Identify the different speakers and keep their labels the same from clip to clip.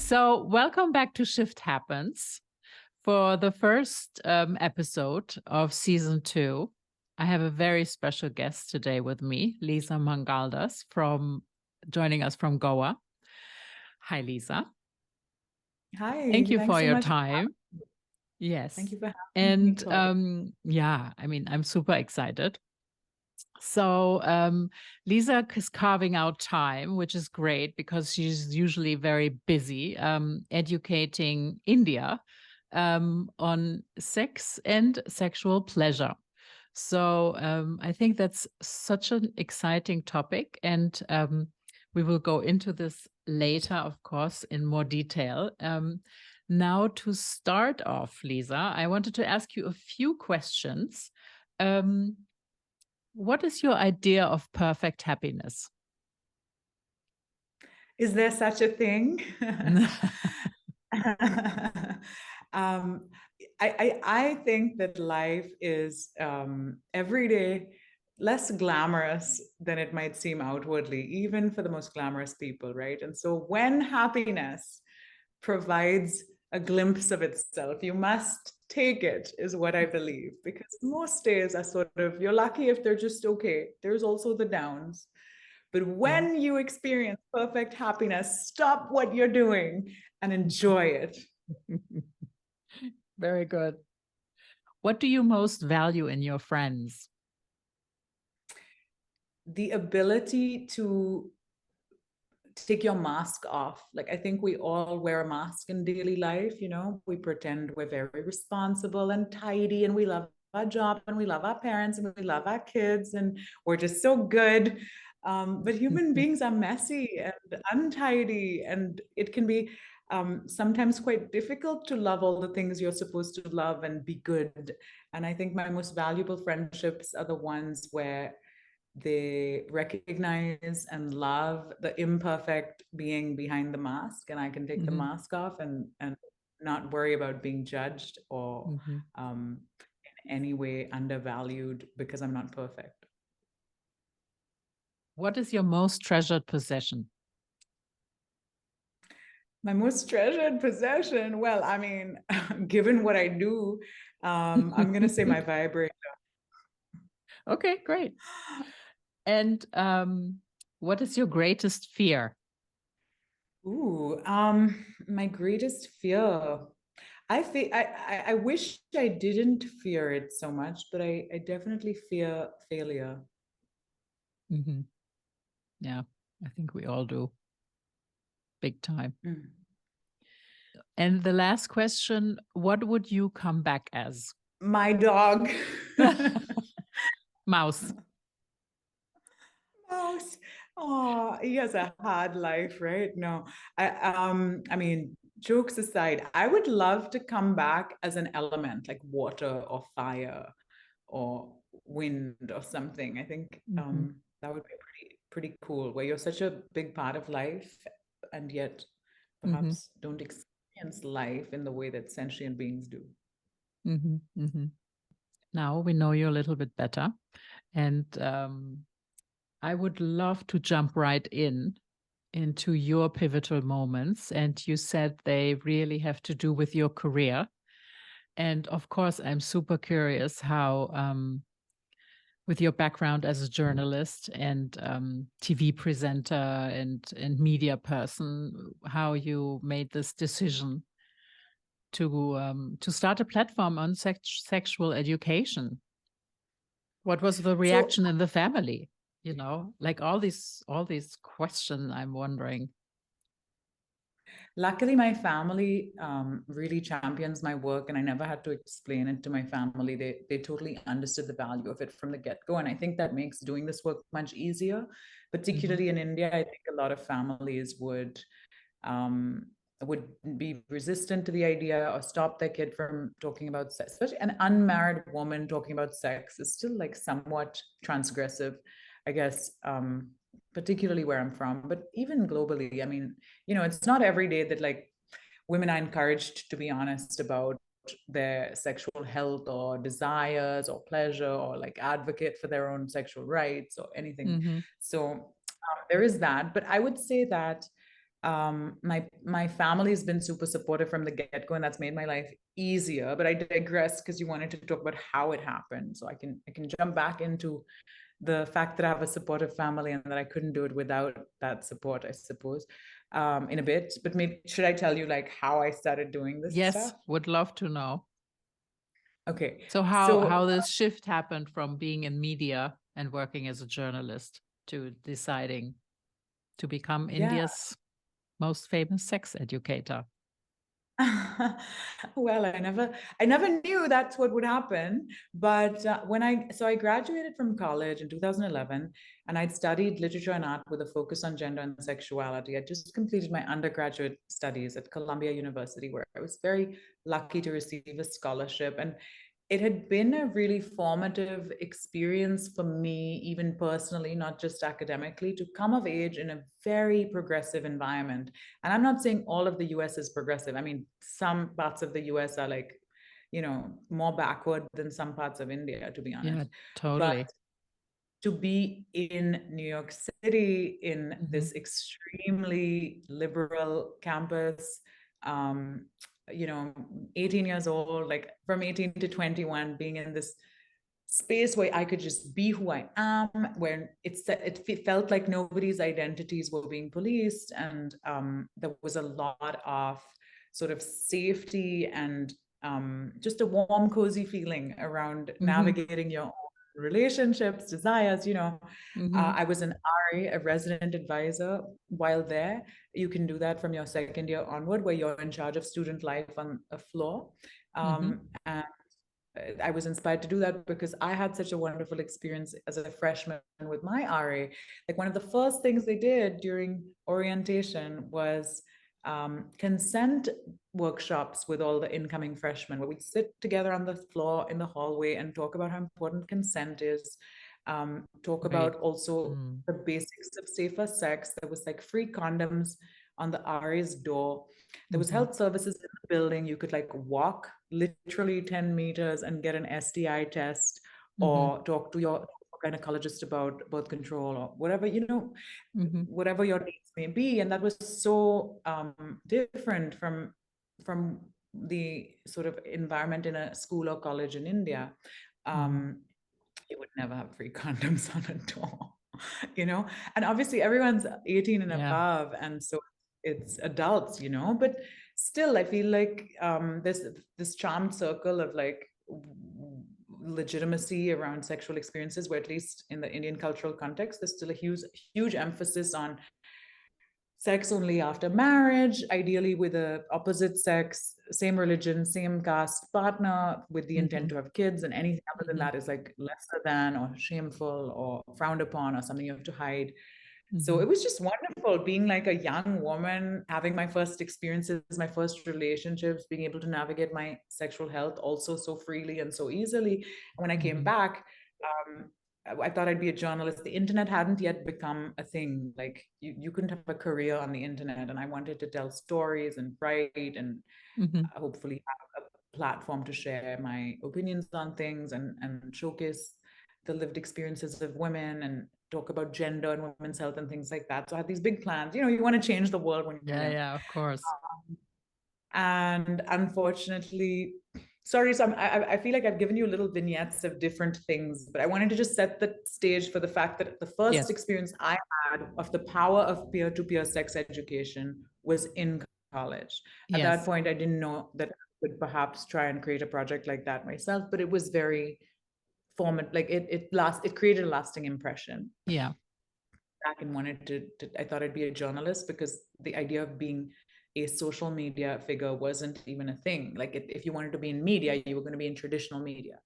Speaker 1: So welcome back to Shift Happens. For the first episode of season 2, I have a very special guest today with me, Leeza Mangaldas, joining us from Goa. Hi, Leeza.
Speaker 2: Hi.
Speaker 1: Thank you
Speaker 2: Thanks
Speaker 1: for
Speaker 2: so
Speaker 1: your
Speaker 2: much.
Speaker 1: time. Yes.
Speaker 2: Thank you for having me,
Speaker 1: And
Speaker 2: Claudia.
Speaker 1: yeah, I mean, I'm super excited. So Leeza is carving out time, which is great because she's usually very busy educating India on sex and sexual pleasure. So I think that's such an exciting topic, and we will go into this later, of course, in more detail. Now, to start off, Leeza, I wanted to ask you a few questions. What is your idea of perfect happiness?
Speaker 2: Is there such a thing? um, I think that life is every day less glamorous than it might seem outwardly, even for the most glamorous people, right? And so when happiness provides a glimpse of itself, you must take it, is what I believe, because most days are sort of, you're lucky if they're just okay. There's also the downs. But when you experience perfect happiness, stop what you're doing and enjoy it.
Speaker 1: Very good. What do you most value in your friends?
Speaker 2: The ability to take your mask off. Like, I think we all wear a mask in daily life. You know, we pretend we're very responsible and tidy and we love our job and we love our parents and we love our kids and we're just so good. But human beings are messy and untidy, and it can be sometimes quite difficult to love all the things you're supposed to love and be good. And I think my most valuable friendships are the ones where they recognize and love the imperfect being behind the mask, and I can take the mask off and not worry about being judged or in any way undervalued because I'm not perfect.
Speaker 1: What is your most treasured possession?
Speaker 2: My most treasured possession, well, I mean, given what I do, I'm gonna say my vibrator.
Speaker 1: Okay, great. And what is your greatest fear?
Speaker 2: Ooh, my greatest fear. I wish I didn't fear it so much, but I definitely fear failure.
Speaker 1: Yeah, I think we all do. Big time.
Speaker 2: Mm.
Speaker 1: And the last question, what would you come back as?
Speaker 2: My dog.
Speaker 1: Mouse.
Speaker 2: Mouse. Oh, he has a hard life, right? No, I mean, jokes aside, I would love to come back as an element like water or fire or wind or something. I think that would be pretty cool, where you're such a big part of life and yet perhaps don't experience life in the way that sentient beings do.
Speaker 1: Now we know you a little bit better, and I would love to jump right into your pivotal moments. And you said they really have to do with your career. And of course, I'm super curious how, with your background as a journalist and TV presenter and media person, how you made this decision to start a platform on sexual education. What was the
Speaker 2: So
Speaker 1: reaction in the family? You know, like all these questions I'm wondering.
Speaker 2: luckily, my family really champions my work, and I never had to explain it to my family. They totally understood the value of it from the get-go, and I think that makes doing this work much easier. Particularly in India, I think a lot of families um, would be resistant to the idea or stop their kid from talking about sex. Especially an unmarried woman talking about sex is still like somewhat transgressive, I guess. Particularly where I'm from, but even globally, I mean, you know, it's not every day that like women are encouraged to be honest about their sexual health or desires or pleasure or like advocate for their own sexual rights or anything. So there is that. But I would say that My family's been super supportive from the get-go, and that's made my life easier. But I digress because you wanted to talk about how it happened. So I can jump back into the fact that I have a supportive family and that I couldn't do it without that support, I suppose, in a bit. But maybe should I tell you like how I started doing this
Speaker 1: Yes,
Speaker 2: stuff?
Speaker 1: would love to know.
Speaker 2: Okay.
Speaker 1: So
Speaker 2: So
Speaker 1: how this shift happened from being in media and working as a journalist to deciding to become
Speaker 2: yeah.
Speaker 1: India's most famous sex educator.
Speaker 2: Well, I never knew that's what would happen. But I graduated from college in 2011, and I'd studied literature and art with a focus on gender and sexuality. I just completed my undergraduate studies at Columbia University, where I was very lucky to receive a scholarship. And it had been a really formative experience for me, even personally, not just academically, to come of age in a very progressive environment. And I'm not saying all of the US is progressive. I mean, some parts of the US are like, more backward than some parts of India, to be
Speaker 1: Yeah,
Speaker 2: honest. But
Speaker 1: totally.
Speaker 2: to be in New York City in
Speaker 1: Hmm.
Speaker 2: this extremely liberal campus, um, 18 years old, like from 18 to 21, being in this space where I could just be who I am, where it felt like nobody's identities were being policed, and there was a lot of sort of safety and just a warm, cozy feeling around
Speaker 1: Hmm.
Speaker 2: navigating your own relationships, desires.
Speaker 1: Hmm.
Speaker 2: I was an RA, a resident advisor, while there. You can do that from your second year onward, where you're in charge of student life on a floor.
Speaker 1: Hmm.
Speaker 2: And I was inspired to do that because I had such a wonderful experience as a freshman with my RA. Like one of the first things they did during orientation was consent workshops with all the incoming freshmen, where we'd sit together on the floor in the hallway and talk about how important consent is. Talk
Speaker 1: Great.
Speaker 2: about also
Speaker 1: Mm.
Speaker 2: the basics of safer sex. There was like free condoms on the RA's door. There was
Speaker 1: Hmm.
Speaker 2: health services in the building. You could like walk literally 10 meters and get an STI test,
Speaker 1: Hmm.
Speaker 2: or talk to your gynecologist about birth control, or whatever,
Speaker 1: Hmm.
Speaker 2: whatever your needs may be. And that was so different from the sort of environment in a school or college in India.
Speaker 1: Hmm.
Speaker 2: You would never have free condoms on a door, and obviously everyone's 18 and
Speaker 1: Yeah.
Speaker 2: above, and so it's adults, but still I feel like there's this charmed circle of like legitimacy around sexual experiences, where at least in the Indian cultural context there's still a huge emphasis on sex only after marriage, ideally with a opposite sex, same religion, same caste partner, with the intent
Speaker 1: Hmm.
Speaker 2: to have kids, and anything other than
Speaker 1: Hmm.
Speaker 2: that is like lesser than or shameful or frowned upon or something you have to hide. So
Speaker 1: Hmm.
Speaker 2: it was just wonderful being like a young woman, having my first experiences, my first relationships, being able to navigate my sexual health also so freely and so easily. And when I came
Speaker 1: Hmm.
Speaker 2: back, um, I thought I'd be a journalist. The internet hadn't yet become a thing. Like you couldn't have a career on the internet. And I wanted to tell stories and write and
Speaker 1: Hmm.
Speaker 2: hopefully have a platform to share my opinions on things, and showcase the lived experiences of women, and talk about gender and women's health and things like that. So I had these big plans. You want to change the world when you're
Speaker 1: Yeah,
Speaker 2: young.
Speaker 1: yeah, of course.
Speaker 2: And unfortunately, sorry, so I feel like I've given you little vignettes of different things, but I wanted to just set the stage for the fact that the first
Speaker 1: Yes.
Speaker 2: experience I had of the power of peer-to-peer sex education was in college. At that
Speaker 1: Yes.
Speaker 2: point, I didn't know that I could perhaps try and create a project like that myself, but it was very formative. Like it created a lasting impression.
Speaker 1: Yeah.
Speaker 2: Back and wanted I thought I'd be a journalist, because the idea of being a social media figure wasn't even a thing. Like if you wanted to be in media, you were going to be in traditional media.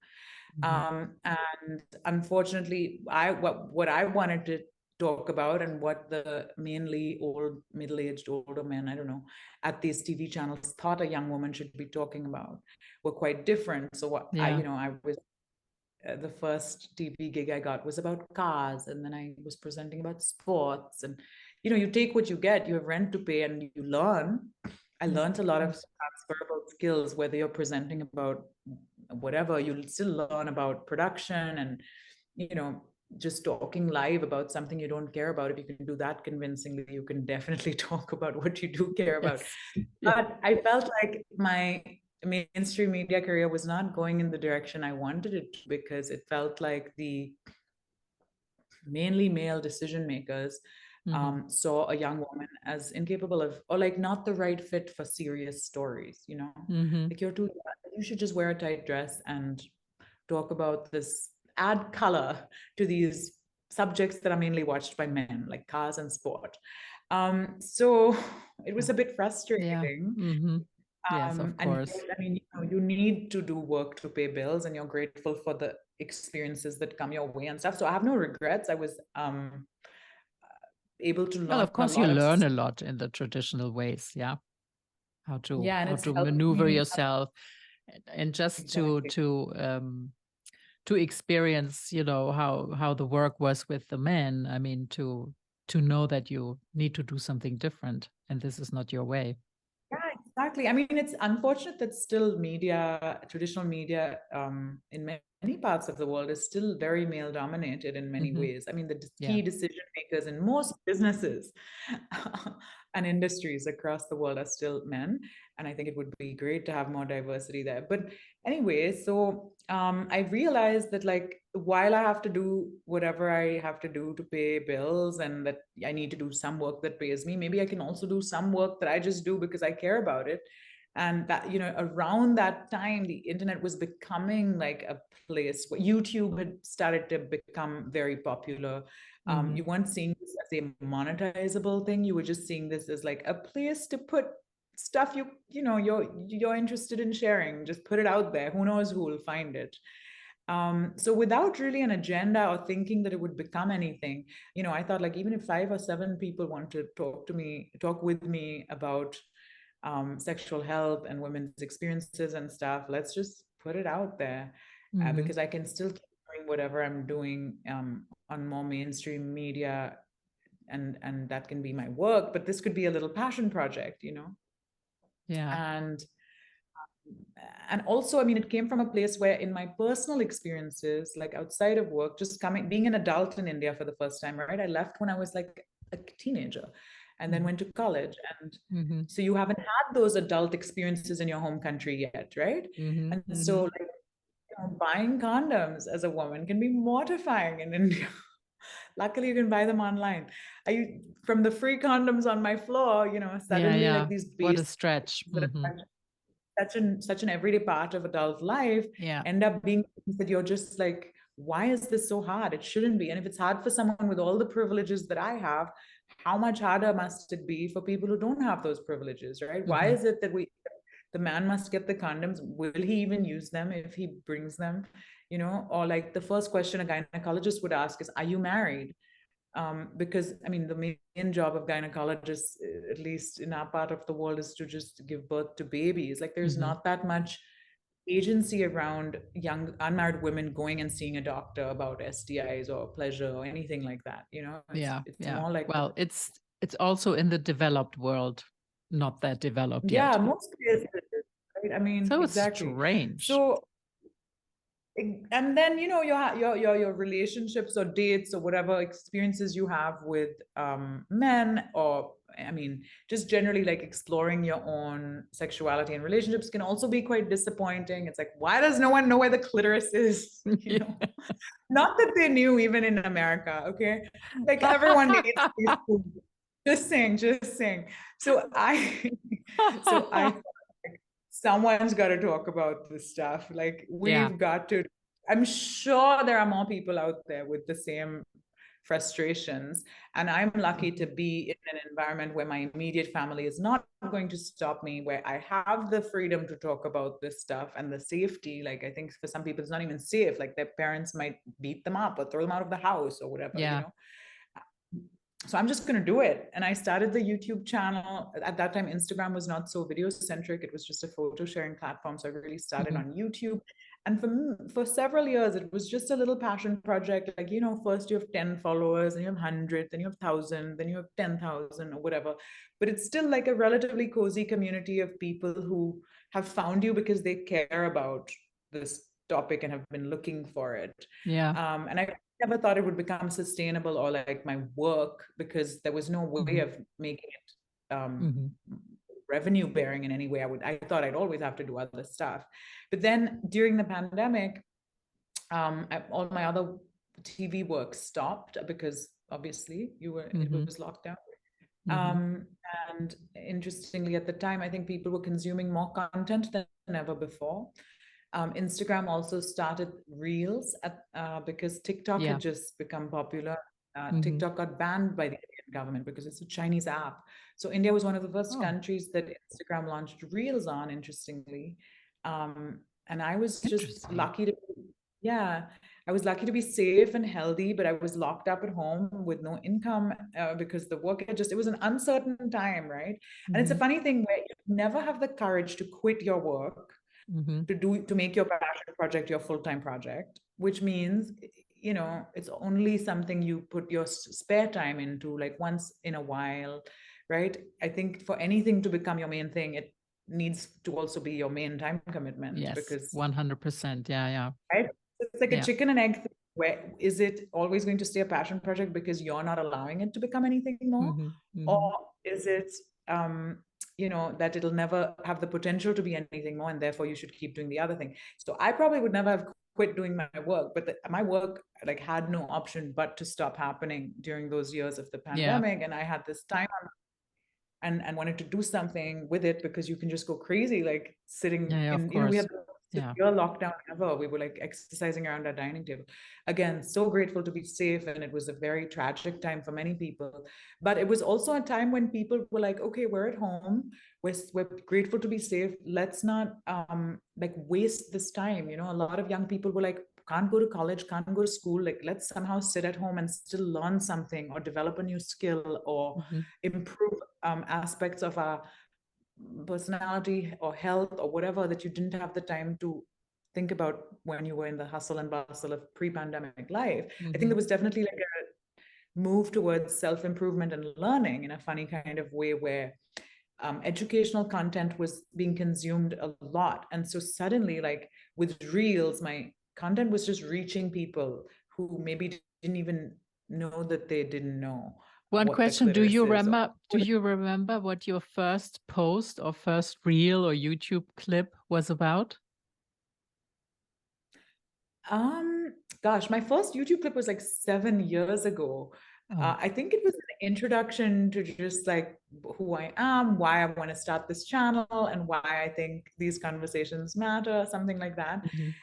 Speaker 1: Hmm.
Speaker 2: And unfortunately, what I wanted to talk about, and what the mainly middle-aged older men, I don't know, at these TV channels thought a young woman should be talking about, were quite different. So what
Speaker 1: Yeah.
Speaker 2: I was the first TV gig I got was about cars, and then I was presenting about sports. And you take what you get. You have rent to pay, and you learn. I learned a lot of
Speaker 1: Mhm.
Speaker 2: transferable skills, whether you're presenting about whatever. You'll still learn about production, and just talking live about something you don't care about, if you can do that convincingly, you can definitely talk about what you do care about.
Speaker 1: Yes. Yeah.
Speaker 2: But I felt like my mainstream media career was not going in the direction I wanted it to, because it felt like the mainly male decision makers
Speaker 1: Mm-hmm.
Speaker 2: saw a young woman as incapable of, or like not the right fit for serious stories, you know?
Speaker 1: Mm-hmm.
Speaker 2: Like, you're too young, you should just wear a tight dress and talk about this, add color to these subjects that are mainly watched by men, like cars and sport. So it was a bit
Speaker 1: Yeah.
Speaker 2: frustrating.
Speaker 1: Mm-hmm. Yes, of
Speaker 2: And
Speaker 1: course.
Speaker 2: yet, I mean, you need to do work to pay bills, and you're grateful for the experiences that come your way and stuff. So I have no regrets. I was able to
Speaker 1: Well,
Speaker 2: learn
Speaker 1: of
Speaker 2: a
Speaker 1: course, you
Speaker 2: lot of,
Speaker 1: learn a lot in the traditional ways. Yeah. How to
Speaker 2: yeah, and
Speaker 1: how
Speaker 2: it's
Speaker 1: to
Speaker 2: helped
Speaker 1: maneuver
Speaker 2: me
Speaker 1: yourself and just
Speaker 2: exactly.
Speaker 1: to experience, how the work was with the men. I mean, to know that you need to do something different and this is not your way.
Speaker 2: Yeah, exactly. I mean, it's unfortunate that still media, traditional media, in many parts of the world is still very male dominated in many
Speaker 1: Hmm.
Speaker 2: ways. I mean, the
Speaker 1: Yeah.
Speaker 2: key decision makers in most businesses and industries across the world are still men. And I think it would be great to have more diversity there. But anyway, so I realized that, like, while I have to do whatever I have to do to pay bills, and that I need to do some work that pays me, maybe I can also do some work that I just do because I care about it. And that, around that time, the internet was becoming like a place where YouTube had started to become very popular.
Speaker 1: Hmm.
Speaker 2: You weren't seeing this as a monetizable thing. You were just seeing this as like a place to put stuff you're interested in sharing. Just put it out there. Who knows who will find it? So without really an agenda or thinking that it would become anything, I thought, like, even if 5 or 7 people want to talk with me about sexual health and women's experiences and stuff, let's just put it out there,
Speaker 1: Hmm.
Speaker 2: because I can still keep doing whatever I'm doing on more mainstream media, and that can be my work, but this could be a little passion project,
Speaker 1: Yeah.
Speaker 2: and also, I mean, it came from a place where, in my personal experiences, like outside of work, just being an adult in India for the first time, right? I left when I was like a teenager, and then
Speaker 1: Hmm.
Speaker 2: went to college. And
Speaker 1: Hmm.
Speaker 2: so you haven't had those adult experiences in your home country yet, right?
Speaker 1: Hmm.
Speaker 2: And so,
Speaker 1: Hmm.
Speaker 2: like, buying condoms as a woman can be mortifying in India. Luckily, you can buy them online. I From the free condoms on my floor,
Speaker 1: Yeah,
Speaker 2: suddenly, like,
Speaker 1: yeah.
Speaker 2: these
Speaker 1: What a
Speaker 2: basic
Speaker 1: stretch.
Speaker 2: that
Speaker 1: Hmm.
Speaker 2: are such an everyday part of adult life
Speaker 1: Yeah.
Speaker 2: end up being things that you're just like, why is this so hard? It shouldn't be. And if it's hard for someone with all the privileges that I have, how much harder must it be for people who don't have those privileges, right? Why
Speaker 1: Hmm.
Speaker 2: is it that the man must get the condoms? Will he even use them if he brings them? Or, like, the first question a gynecologist would ask is, are you married? Because, I mean, the main job of gynecologists, at least in our part of the world, is to just give birth to babies. Like, there's
Speaker 1: Hmm.
Speaker 2: not that much agency around young unmarried women going and seeing a doctor about STIs or pleasure or anything like that. It's
Speaker 1: Yeah.
Speaker 2: it's
Speaker 1: Yeah.
Speaker 2: more like
Speaker 1: Well, it's also in the developed world, not that developed
Speaker 2: yeah,
Speaker 1: yet.
Speaker 2: most places, right? I mean,
Speaker 1: So
Speaker 2: exactly.
Speaker 1: strange.
Speaker 2: So, and then, your relationships or dates or whatever experiences you have with men, or, I mean, just generally, like, exploring your own sexuality and relationships can also be quite disappointing. It's like, why does no one know where the clitoris is?
Speaker 1: Yeah.
Speaker 2: Not that they knew, even in America, okay? Like, everyone needs to be schooled. Just saying. So I so I someone's got to talk about this stuff. Like,
Speaker 1: Yeah.
Speaker 2: we've got to. I'm sure there are more people out there with the same frustrations. And I'm lucky to
Speaker 1: Mhm.
Speaker 2: be in an environment where my immediate family is not going to stop me, where I have the freedom to talk about this stuff, and the safety. Like, I think for some people, it's not even safe. Like, their parents might beat them up or throw them out of the house or whatever,
Speaker 1: Yeah.
Speaker 2: so I'm just going to do it. And I started the YouTube channel. At that time, Instagram was not so video centric. It was just a photo sharing platform. So I really started
Speaker 1: Mhm.
Speaker 2: on YouTube. And for several years, it was just a little passion project. Like, first you have 10 followers, and you have 100, then you have 1,000, then you have 10,000 or whatever. But it's still like a relatively cozy community of people who have found you because they care about this topic and have been looking for it.
Speaker 1: Yeah.
Speaker 2: And I never thought it would become sustainable or like my work, because there was no way
Speaker 1: Mhm.
Speaker 2: of making it
Speaker 1: Mhm.
Speaker 2: revenue bearing in any way. I thought I'd always have to do other stuff. But then during the pandemic, all my other TV work stopped because obviously it
Speaker 1: Mhm.
Speaker 2: was locked down.
Speaker 1: Mhm.
Speaker 2: Um, and interestingly, at the time, I think people were consuming more content than ever before. Instagram also started Reels because TikTok had
Speaker 1: Yeah.
Speaker 2: just become popular.
Speaker 1: Mhm.
Speaker 2: TikTok got banned by the Indian government because it's a Chinese app. So India was one of the first
Speaker 1: Oh,
Speaker 2: countries that Instagram launched Reels on, interestingly. And I was just
Speaker 1: interesting.
Speaker 2: lucky to, yeah, I was lucky to be safe and healthy, but I was locked up at home with no income because the work had just, it was an uncertain time, right? And it's a
Speaker 1: Mhm.
Speaker 2: funny thing where you never have the courage to quit your work
Speaker 1: Mhm.
Speaker 2: to make your passion project your full-time project, which means, it's only something you put your spare time into like once in a while, right? I think for anything to become your main thing, it needs to also be your main time commitment,
Speaker 1: Yes,
Speaker 2: because
Speaker 1: 100%. Yeah, yeah.
Speaker 2: right, it's like a
Speaker 1: Yeah.
Speaker 2: chicken and egg thing. Where is it always going to stay a passion project because you're not allowing it to become anything more,
Speaker 1: Mhm.
Speaker 2: or
Speaker 1: Mhm.
Speaker 2: is it that it'll never have the potential to be anything more, and therefore you should keep doing the other thing? So I probably would never have quit doing my work, but my work like had no option but to stop happening during those years of the
Speaker 1: Yeah.
Speaker 2: pandemic, and I had this time and wanted to do something with it, because you can just go crazy like sitting
Speaker 1: Yeah, yeah, of
Speaker 2: in, we
Speaker 1: course.
Speaker 2: had the
Speaker 1: Yeah.
Speaker 2: severe lockdown ever. We were like exercising around our dining table. Again, so grateful to be safe, and it was a very tragic time for many people, but it was also a time when people were like, okay, we're at home, we're grateful to be safe, let's not like waste this time. A lot of young people were like, can't go to college, can't go to school, like let's somehow sit at home and still learn something or develop a new skill or
Speaker 1: Mhm.
Speaker 2: improve aspects of our personality or health or whatever that you didn't have the time to think about when you were in the hustle and bustle of pre-pandemic life. I think there
Speaker 1: Mhm.
Speaker 2: was definitely like a move towards self-improvement and learning in a funny kind of way, where educational content was being consumed a lot. And so suddenly, like with Reels, my content was just reaching people who maybe didn't even know that they didn't know
Speaker 1: One
Speaker 2: what the
Speaker 1: question,
Speaker 2: clitoris is.
Speaker 1: do you remember what your first post or first reel or YouTube clip was about?
Speaker 2: Um, Gosh, my first YouTube clip was like 7 years ago.
Speaker 1: Oh.
Speaker 2: I think it was an introduction to just like who I am, why I want to start this channel, and why I think these conversations matter, something like that.
Speaker 1: Mhm.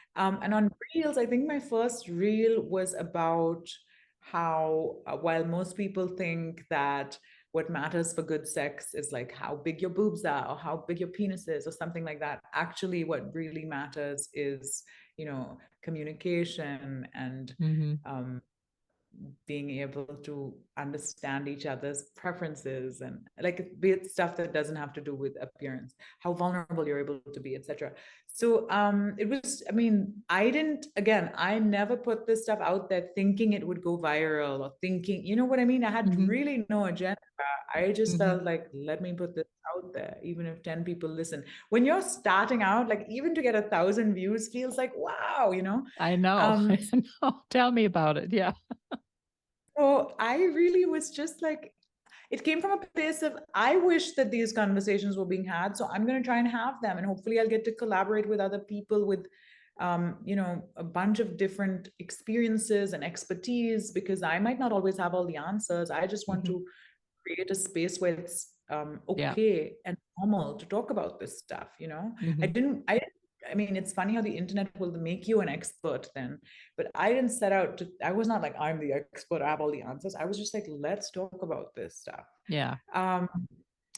Speaker 2: And on Reels, I think my first reel was about how, while most people think that what matters for good sex is like how big your boobs are or how big your penis is or something like that, actually, what really matters is, communication and
Speaker 1: Mhm.
Speaker 2: um, being able to understand each other's preferences, and like be it stuff that doesn't have to do with appearance, how vulnerable you're able to be, etc. So it was, I mean, I never put this stuff out there thinking it would go viral or thinking, you know what I mean? I had
Speaker 1: Mhm.
Speaker 2: really no agenda. I just
Speaker 1: Mhm.
Speaker 2: felt like, let me put this out there, even if 10 people listen. When you're starting out, like even to get 1,000 views feels like, wow,
Speaker 1: I know.
Speaker 2: um,
Speaker 1: I know. Tell me about it. Yeah.
Speaker 2: so I really was just like, it came from a place of, I wish that these conversations were being had. So I'm going to try and have them. And hopefully I'll get to collaborate with other people with, a bunch of different experiences and expertise, because I might not always have all the answers. I just want
Speaker 1: Mhm.
Speaker 2: to create a space where it's
Speaker 1: Yeah.
Speaker 2: okay and normal to talk about this stuff. I
Speaker 1: Mhm.
Speaker 2: didn't, I, I mean, it's funny how the internet will make you an expert then, but I didn't set out to, I was not like, I'm the expert, I have all the answers. I was just like, let's talk about this stuff.
Speaker 1: Yeah.
Speaker 2: Um,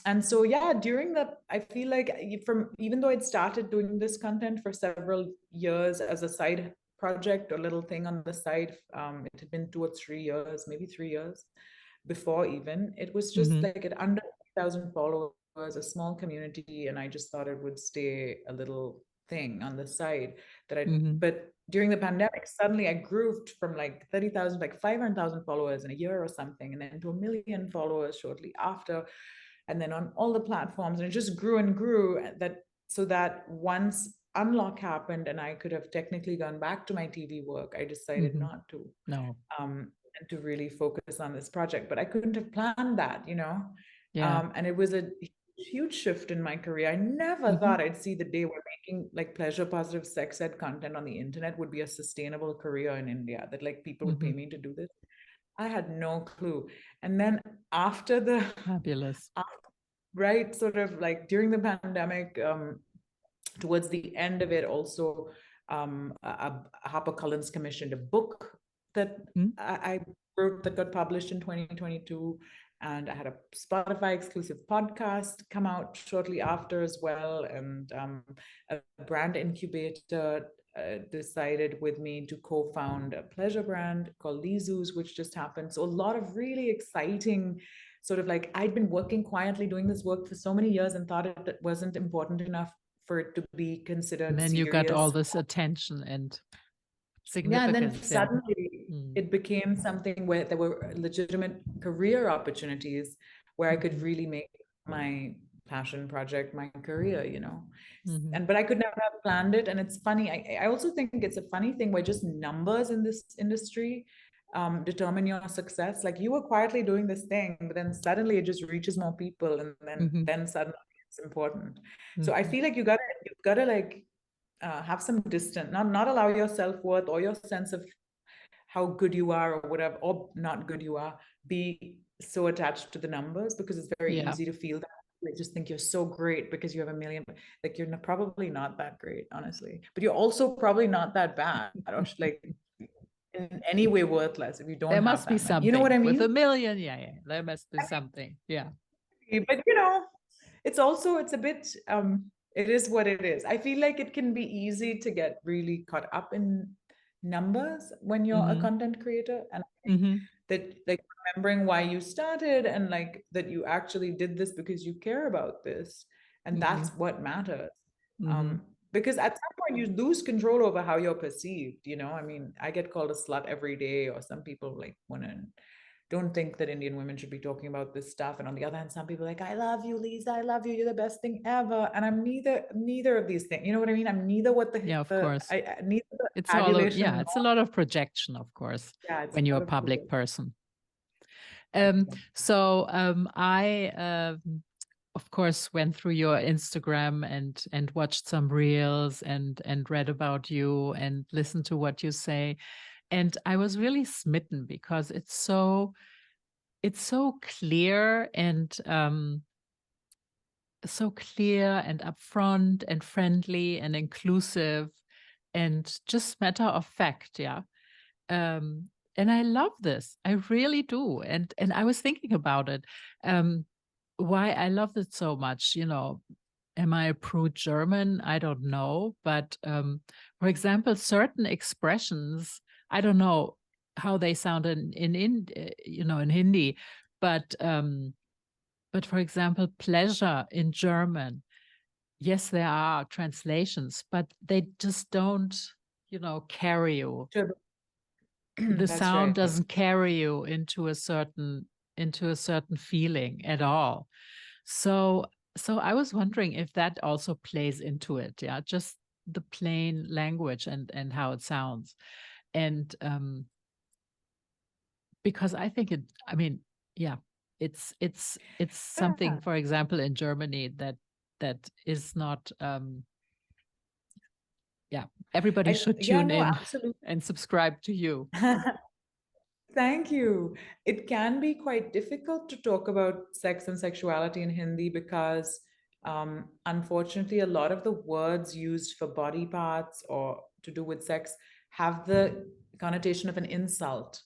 Speaker 2: and so, yeah, during that, I feel like from, even though I'd started doing this content for several years as a side project or little thing on the side, it had been 2 or 3 years, maybe 3 years before even, it was just
Speaker 1: Mhm.
Speaker 2: like at under 1,000 followers, a small community. And I just thought it would stay a little thing on the side
Speaker 1: Mhm.
Speaker 2: but during the pandemic, suddenly I grew from like 30,000, like 500,000 followers in a year or something, and then to 1 million followers shortly after. And then on all the platforms, and it just grew and grew, that so that once unlock happened and I could have technically gone back to my TV work, I decided
Speaker 1: Mm-hmm.
Speaker 2: not to.
Speaker 1: No.
Speaker 2: And to really focus on this project. But I couldn't have planned that, you know?
Speaker 1: Yeah.
Speaker 2: And it was a huge shift in my career. I never
Speaker 1: Mm-hmm.
Speaker 2: thought I'd see the day where making like pleasure positive sex ed content on the internet would be a sustainable career in India, that like people would pay
Speaker 1: Mm-hmm.
Speaker 2: me to do this. I had no clue. And then after the
Speaker 1: Fabulous.
Speaker 2: right, sort of like during the pandemic, towards the end of it, also, HarperCollins commissioned a book that
Speaker 1: Mm-hmm.
Speaker 2: I wrote that got published in 2022. And I had a Spotify exclusive podcast come out shortly after as well. And a brand incubator decided with me to co-found a pleasure brand called Leeza's, which just happened. So a lot of really exciting sort of like, I'd been working quietly doing this work for so many years and thought it wasn't important enough for it to be
Speaker 1: And
Speaker 2: considered
Speaker 1: then you got all
Speaker 2: serious.
Speaker 1: this attention and
Speaker 2: Yeah, and then
Speaker 1: significance. Yeah.
Speaker 2: suddenly
Speaker 1: Mm.
Speaker 2: it became something where there were legitimate career opportunities where I could
Speaker 1: Mm-hmm.
Speaker 2: really make my passion project my career, you know.
Speaker 1: Mm-hmm.
Speaker 2: And but I could never have planned it. And it's funny, I also think it's a funny thing where just numbers in this industry determine your success. Like you were quietly doing this thing, but then suddenly it just reaches more people, and
Speaker 1: Mm-hmm.
Speaker 2: then suddenly it's important. So I
Speaker 1: Mm-hmm.
Speaker 2: feel like you've gotta like have some distance, not allow your self-worth or your sense of how good you are or whatever, or not good you are, be so attached to the numbers, because it's very
Speaker 1: Yeah.
Speaker 2: easy to feel that. I just think you're so great because you have a million. Like you're probably not that great, honestly, but you're also probably not that bad or like in any way worthless if you don't
Speaker 1: There
Speaker 2: have
Speaker 1: must be
Speaker 2: that many. You know what
Speaker 1: something
Speaker 2: I
Speaker 1: with
Speaker 2: mean?
Speaker 1: 1 million. Yeah, yeah. There must be something. Yeah.
Speaker 2: But you know, it's also, it's a bit it is what it is. I feel like it can be easy to get really caught up in numbers when you're a
Speaker 1: Mm-hmm.
Speaker 2: content creator, and I think
Speaker 1: Mm-hmm.
Speaker 2: that like remembering why you started and like that you actually did this because you care about this, and
Speaker 1: Mm-hmm.
Speaker 2: that's what matters.
Speaker 1: Mm-hmm.
Speaker 2: um because at some point you lose control over how you're perceived, you know. I mean, I get called a slut every day, or some people like want to don't think that Indian women should be talking about this stuff. And on the other hand, some people are like, I love you, Leeza, I love you, you're the best thing ever. And I'm neither of these things. You know what I mean? I'm neither what
Speaker 1: Yeah, of course.
Speaker 2: neither the
Speaker 1: It's
Speaker 2: adulation
Speaker 1: yeah, it's a lot of projection, of course,
Speaker 2: yeah, it's
Speaker 1: when you're
Speaker 2: a
Speaker 1: a
Speaker 2: lot of
Speaker 1: public
Speaker 2: projection.
Speaker 1: person. I of course went through your Instagram and watched some reels and read about you and listened to what you say. And I was really smitten because it's so clear and upfront and friendly and inclusive and just matter of fact. Yeah. And I love this. I really do. And I was thinking about it. Why I love it so much, you know. Am I a prude German? I don't know. But for example, certain expressions, I don't know how they sound in Hindi, but for example, pleasure in German, yes, there are translations, but they just don't, carry you.
Speaker 2: Sure.
Speaker 1: The
Speaker 2: That's
Speaker 1: sound
Speaker 2: right.
Speaker 1: doesn't carry you into a certain feeling at all. So I was wondering if that also plays into it. Yeah, just the plain language and how it sounds. And because I think I mean, yeah, it's something,
Speaker 2: Yeah.
Speaker 1: for example, in Germany that is not yeah, everybody should
Speaker 2: Yeah,
Speaker 1: tune
Speaker 2: no,
Speaker 1: in
Speaker 2: absolutely.
Speaker 1: and subscribe to you.
Speaker 2: Thank you. It can be quite difficult to talk about sex and sexuality in Hindi because, unfortunately, a lot of the words used for body parts or to do with sex have the connotation of an insult.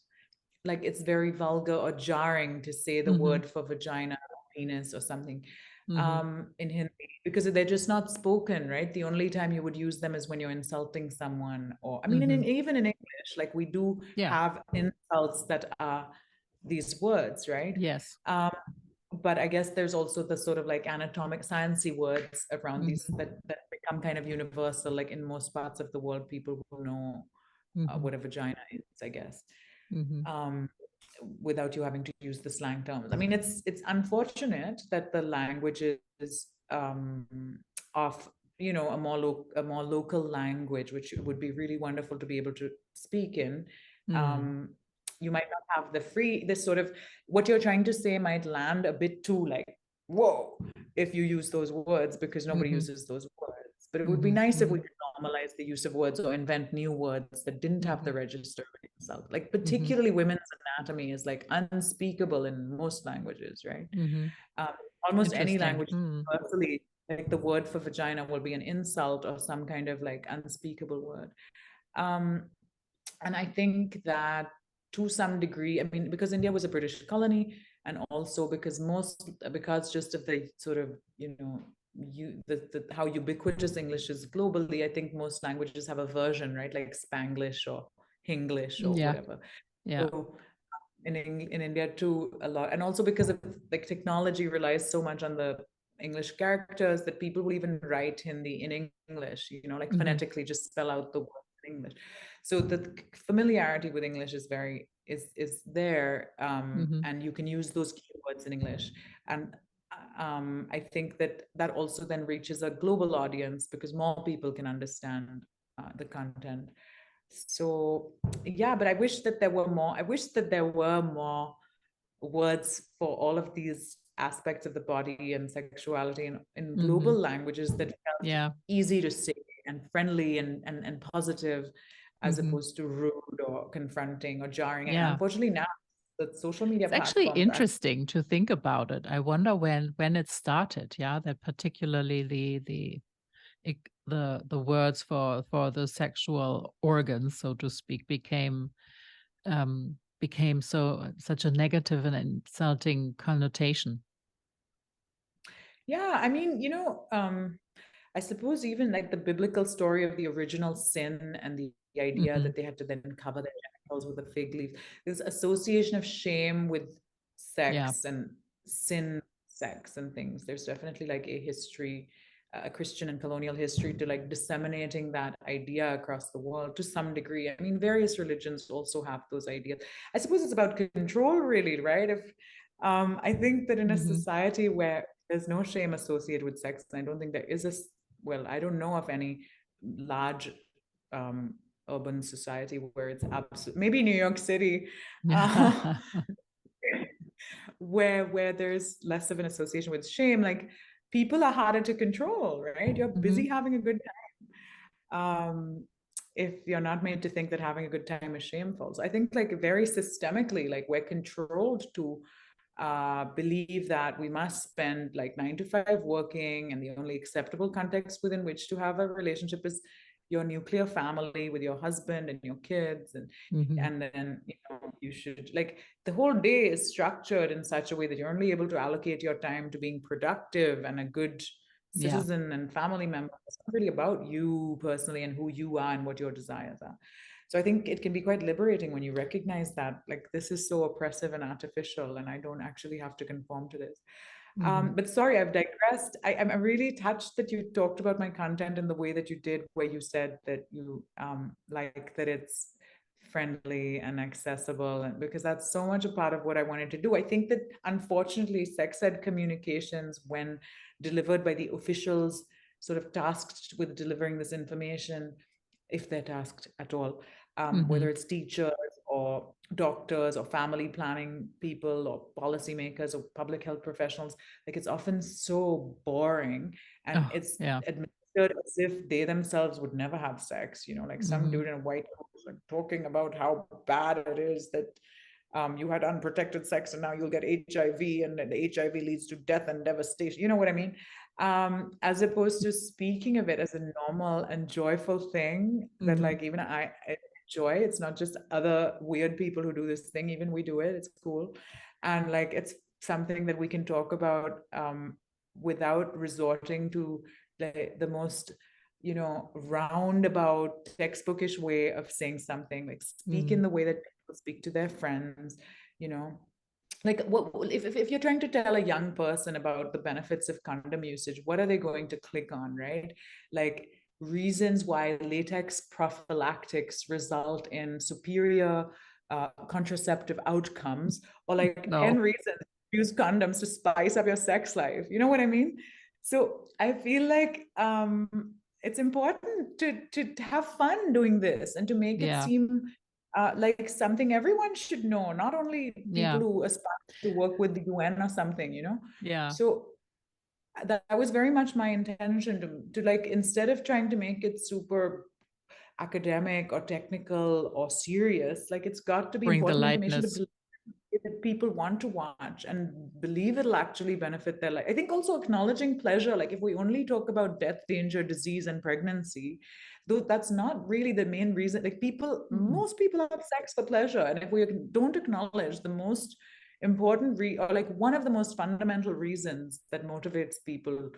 Speaker 2: Like it's very vulgar or jarring to say the
Speaker 1: Hmm.
Speaker 2: word for vagina or penis or something
Speaker 1: Hmm.
Speaker 2: in Hindi, because they're just not spoken, right? The only time you would use them is when you're insulting someone, or I mean,
Speaker 1: Hmm.
Speaker 2: even in English, like we do
Speaker 1: Yeah.
Speaker 2: have insults that are these words, right?
Speaker 1: Yes.
Speaker 2: Um, but I guess there's also the sort of like anatomic sciencey words around these
Speaker 1: Hmm.
Speaker 2: that become kind of universal. Like in most parts of the world, people will know
Speaker 1: Hmm.
Speaker 2: what a vagina is, I guess.
Speaker 1: Hmm.
Speaker 2: Um, without you having to use the slang terms. I mean, it's unfortunate that the languages of a more local language, which would be really wonderful to be able to speak in.
Speaker 1: Mm.
Speaker 2: um, you might not have this sort of, what you're trying to say might land a bit too like, whoa, if you use those words, because nobody
Speaker 1: Mm-hmm.
Speaker 2: uses those words. But it would be
Speaker 1: Mm-hmm.
Speaker 2: nice if we
Speaker 1: Mm-hmm.
Speaker 2: could normalize the use of words or invent new words that didn't have
Speaker 1: Mm-hmm.
Speaker 2: the register of insult. Like
Speaker 1: Mm-hmm.
Speaker 2: particularly women's anatomy is like unspeakable in most languages, right?
Speaker 1: Mm-hmm.
Speaker 2: Um, Almost any
Speaker 1: Interesting.
Speaker 2: language
Speaker 1: Mm.
Speaker 2: universally, like the word for vagina will be an insult or some kind of like unspeakable word. Um, and I think that to some degree, I mean, because India was a British colony, and also because just of the sort of, how ubiquitous English is globally, I think most languages have a version, right? Like Spanglish or Hinglish or
Speaker 1: Yeah.
Speaker 2: whatever.
Speaker 1: Yeah.
Speaker 2: So in India too, a lot, and also because of like technology relies so much on the English characters that people will even write Hindi in English, like
Speaker 1: Mm-hmm.
Speaker 2: phonetically just spell out the word in English. So the familiarity with English is there,
Speaker 1: Mm-hmm.
Speaker 2: and you can use those keywords in English, and I think that also then reaches a global audience because more people can understand the content. So yeah, but I wish that there were more words for all of these aspects of the body and sexuality in
Speaker 1: Mm-hmm.
Speaker 2: global languages that felt
Speaker 1: Yeah.
Speaker 2: easy to say and friendly and positive, as
Speaker 1: Mm-hmm.
Speaker 2: opposed to rude or confronting or jarring. And
Speaker 1: Yeah.
Speaker 2: unfortunately now the social media
Speaker 1: It's actually
Speaker 2: platforms are,
Speaker 1: interesting to think about it. I wonder when it started. Yeah, that particularly the words for the sexual organs, so to speak, became such a negative and insulting connotation.
Speaker 2: yeah, I mean, I suppose even like the biblical story of the original sin and the idea
Speaker 1: Mm-hmm.
Speaker 2: that they had to then cover their genitals with a fig leaf, this association of shame with
Speaker 1: Yeah.
Speaker 2: sex and sin, sex and things. There's definitely like a history, a Christian and colonial history to like disseminating that idea across the world to some degree. I mean, various religions also have those ideas. I suppose it's about control, really, right? If I think that in a
Speaker 1: Mm-hmm.
Speaker 2: society where there's no shame associated with sex, and I don't think there is well, I don't know of any large um, urban society where it's absolute. Maybe New York City, uh, where there's less of an association with shame. Like people are harder to control, right? You're
Speaker 1: Mm-hmm.
Speaker 2: busy having a good time. If you're not made to think that having a good time is shameful. So I think like very systemically, like we're controlled to believe that we must spend like 9 to 5 working, and the only acceptable context within which to have a relationship is your nuclear family with your husband and your kids,
Speaker 1: Mm-hmm.
Speaker 2: and then you should like the whole day is structured in such a way that you're only able to allocate your time to being productive and a good
Speaker 1: Yeah.
Speaker 2: citizen and family member. It's not really about you personally and who you are and what your desires are. So I think it can be quite liberating when you recognize that like this is so oppressive and artificial, and I don't actually have to conform to this.
Speaker 1: Mm-hmm.
Speaker 2: But sorry, I've digressed. I'm really touched that you talked about my content in the way that you did, where you said that you like that it's friendly and accessible, and because that's so much a part of what I wanted to do. I think that unfortunately, sex ed communications, when delivered by the officials sort of tasked with delivering this information, if they're tasked at all,
Speaker 1: Mm-hmm.
Speaker 2: whether it's teachers or doctors or family planning people or policymakers or public health professionals, like it's often so boring, and
Speaker 1: Oh,
Speaker 2: it's
Speaker 1: yeah.
Speaker 2: administered as if they themselves would never have sex, like some
Speaker 1: Mm-hmm.
Speaker 2: dude in a white coat like talking about how bad it is that you had unprotected sex and now you'll get HIV, and the HIV leads to death and devastation. You know what I mean? As opposed to speaking of it as a normal and joyful thing that
Speaker 1: Mm-hmm.
Speaker 2: like even I enjoy. It's not just other weird people who do this thing. Even we do it. It's cool. And like it's something that we can talk about without resorting to the most roundabout textbookish way of saying something. Like speak
Speaker 1: Mm-hmm.
Speaker 2: in the way that people speak to their friends, you know like what if you're trying to tell a young person about the benefits of condom usage, what are they going to click on, right? Like reasons why latex prophylactics result in superior contraceptive outcomes, or like 10
Speaker 1: No.
Speaker 2: reasons to use condoms to spice up your sex life. You know what I mean? So I feel like it's important to have fun doing this and to make it
Speaker 1: Yeah.
Speaker 2: seem like something everyone should know, not only people
Speaker 1: Yeah.
Speaker 2: who aspire to work with the UN or something, you know.
Speaker 1: Yeah.
Speaker 2: So that was very much my intention to like, instead of trying to make it super academic or technical or serious, like it's got to be
Speaker 1: Bring the
Speaker 2: important information
Speaker 1: lightness.
Speaker 2: to that people want to watch and believe it'll actually benefit their life. I think also acknowledging pleasure, like if we only talk about death, danger, disease, and pregnancy, though that's not really the main reason. Like people,
Speaker 1: Mm-mm.
Speaker 2: most people have sex for pleasure. And if we don't acknowledge the most important or like one of the most fundamental reasons that motivates people,